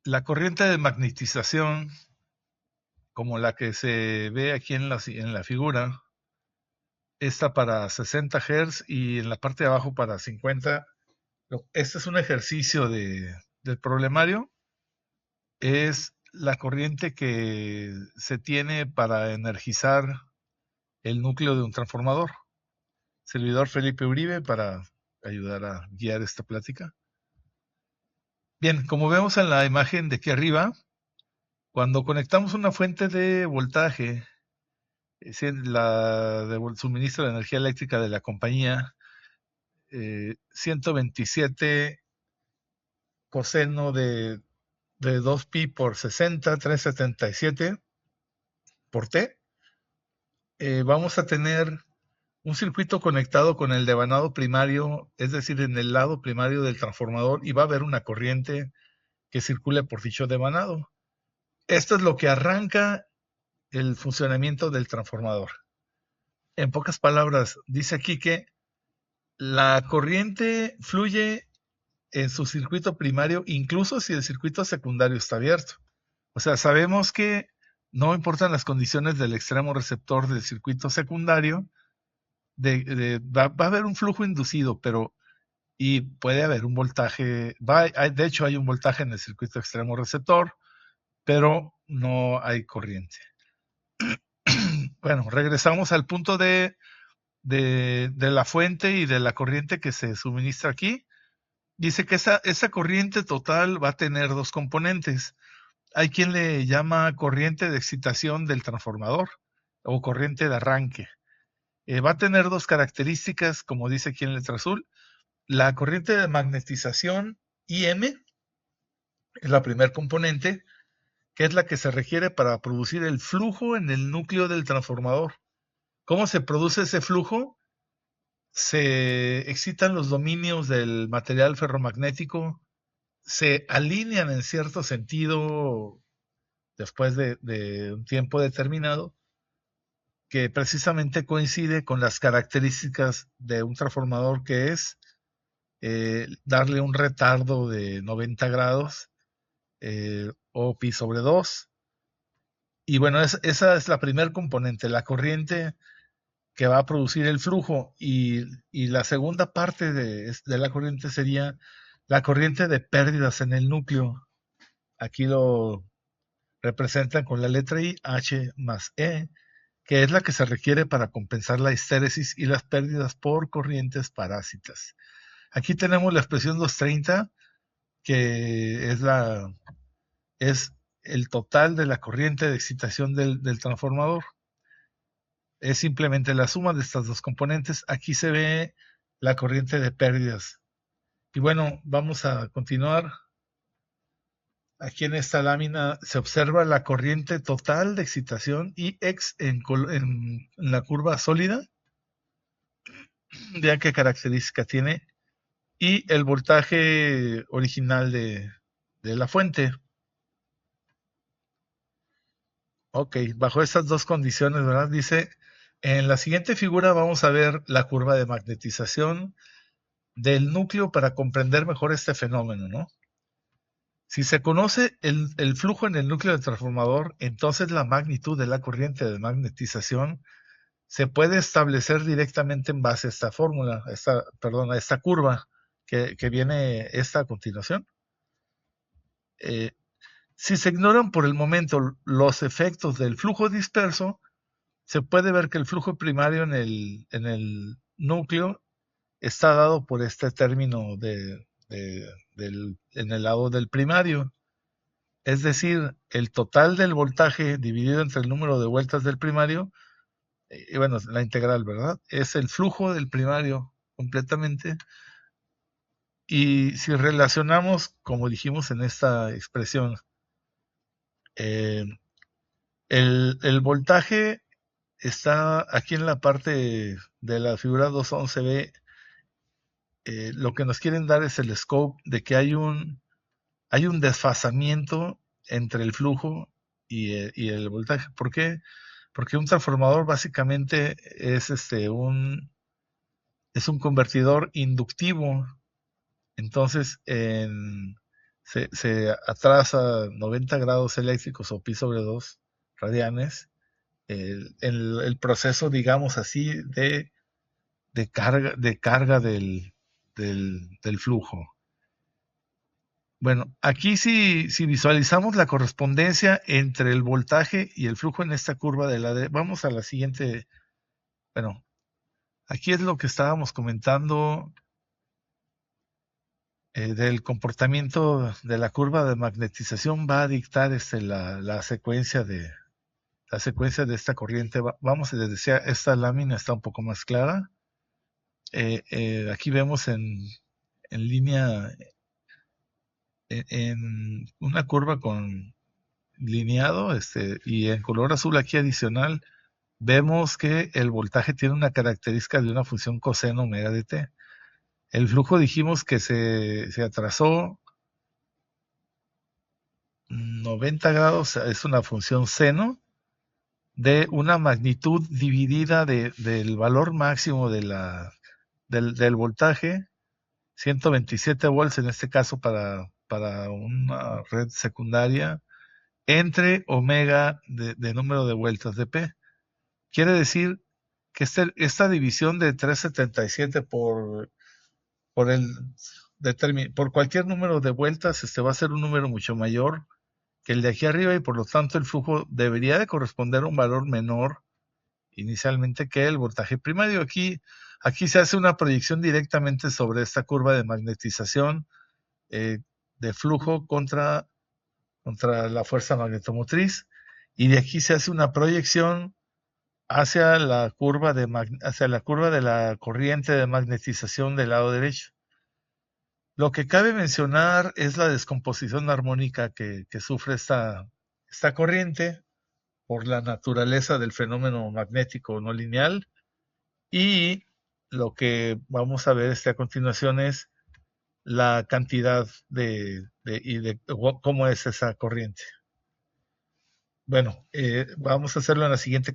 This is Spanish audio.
La corriente de magnetización, como la que se ve aquí en la figura, está para 60 Hz y en la parte de abajo para 50. Este es un ejercicio del problemario. Es la corriente que se tiene para energizar el núcleo de un transformador. Servidor Felipe Uribe para ayudar a guiar esta plática. Bien, como vemos en la imagen de aquí arriba, cuando conectamos una fuente de voltaje, la de suministro de energía eléctrica de la compañía, 127 coseno de 2pi por 60, 377 por t, vamos a tener un circuito conectado con el devanado primario, es decir, en el lado primario del transformador, y va a haber una corriente que circule por dicho devanado. Esto es lo que arranca el funcionamiento del transformador. En pocas palabras, dice aquí que la corriente fluye en su circuito primario, incluso si el circuito secundario está abierto. O sea, sabemos que no importan las condiciones del extremo receptor del circuito secundario, va a haber un flujo inducido, pero y puede haber un voltaje, de hecho hay un voltaje en el circuito extremo receptor, pero no hay corriente. Bueno, regresamos al punto de la fuente y de la corriente que se suministra aquí. Dice que esa corriente total va a tener dos componentes. Hay quien le llama corriente de excitación del transformador o corriente de arranque. Va a tener dos características, como dice aquí en letra azul. La corriente de magnetización IM es la primer componente, que es la que se requiere para producir el flujo en el núcleo del transformador. ¿Cómo se produce ese flujo? Se excitan los dominios del material ferromagnético, se alinean en cierto sentido después de un tiempo determinado, que precisamente coincide con las características de un transformador, que es darle un retardo de 90 grados o pi sobre 2. Y bueno, esa es la primer componente, la corriente que va a producir el flujo. Y la segunda parte de la corriente sería la corriente de pérdidas en el núcleo. Aquí lo representan con la letra I, H más E, que es la que se requiere para compensar la histéresis y las pérdidas por corrientes parásitas. Aquí tenemos la expresión 230, que es el total de la corriente de excitación del transformador. Es simplemente la suma de estas dos componentes. Aquí se ve la corriente de pérdidas. Y bueno, vamos a continuar. Aquí en esta lámina se observa la corriente total de excitación IX en la curva sólida. Vean qué característica tiene. Y el voltaje original de la fuente. Ok, bajo estas dos condiciones, ¿verdad? Dice, en la siguiente figura vamos a ver la curva de magnetización del núcleo para comprender mejor este fenómeno, ¿no? Si se conoce el flujo en el núcleo del transformador, entonces la magnitud de la corriente de magnetización se puede establecer directamente en base a esta fórmula, a esta curva que viene esta a continuación. Eh, si se ignoran por el momento los efectos del flujo disperso, se puede ver que el flujo primario en el núcleo está dado por este término en el lado del primario. Es decir, el total del voltaje dividido entre el número de vueltas del primario, y bueno, la integral, ¿verdad? Es el flujo del primario completamente. Y si relacionamos, como dijimos en esta expresión, eh, el voltaje está aquí en la parte de la figura 211b. Lo que nos quieren dar es el scope de que hay un desfasamiento entre el flujo y el voltaje. ¿Por qué? Porque un transformador básicamente es un convertidor inductivo. Entonces, se atrasa 90 grados eléctricos o pi sobre 2 radianes el proceso, digamos así, de carga del flujo. Bueno, aquí si visualizamos la correspondencia entre el voltaje y el flujo en esta curva de la vamos a la siguiente. Bueno, aquí es lo que estábamos comentando del comportamiento de la curva de magnetización va a dictar la secuencia de esta corriente. Vamos, les decía, esta lámina está un poco más clara. Aquí vemos en línea, en una curva con lineado, y en color azul aquí adicional, vemos que el voltaje tiene una característica de una función coseno omega de t. El flujo dijimos que se atrasó 90 grados, es una función seno de una magnitud dividida del valor máximo del voltaje, 127 volts en este caso para una red secundaria, entre omega de número de vueltas de P. Quiere decir que esta división de 377 por cualquier número de vueltas va a ser un número mucho mayor que el de aquí arriba y por lo tanto el flujo debería de corresponder a un valor menor inicialmente que el voltaje primario. Aquí se hace una proyección directamente sobre esta curva de magnetización de flujo contra la fuerza magnetomotriz y de aquí se hace una proyección hacia la curva de la corriente de magnetización del lado derecho. Lo que cabe mencionar es la descomposición armónica que sufre esta corriente por la naturaleza del fenómeno magnético no lineal, y lo que vamos a ver a continuación es la cantidad y de cómo es esa corriente. Bueno, vamos a hacerlo en la siguiente